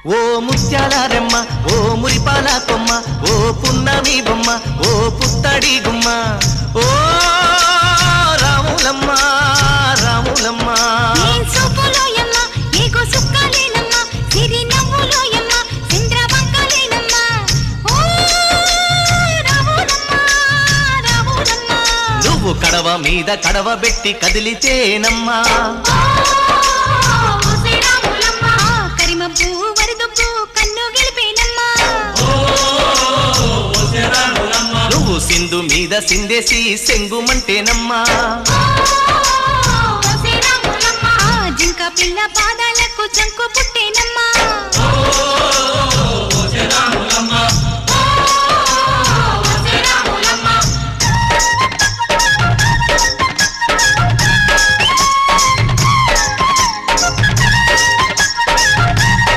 ఓ ముత్యాల రెమ్మ ఓ మురిపాల కొమ్మ ఓ పున్నమి బొమ్మ ఓ పుత్తడి గుమ్మ ఓ రాములమ్మ రాములమ్మ నువ్వు కడవ మీద కడవ పెట్టి కదిలితేనమ్మా నువ్వు సింధు మీద సిందేసి సెంగుమంటేనమ్మా జింక పిల్ల పాదాలకు చంకు పుట్టేనమ్మా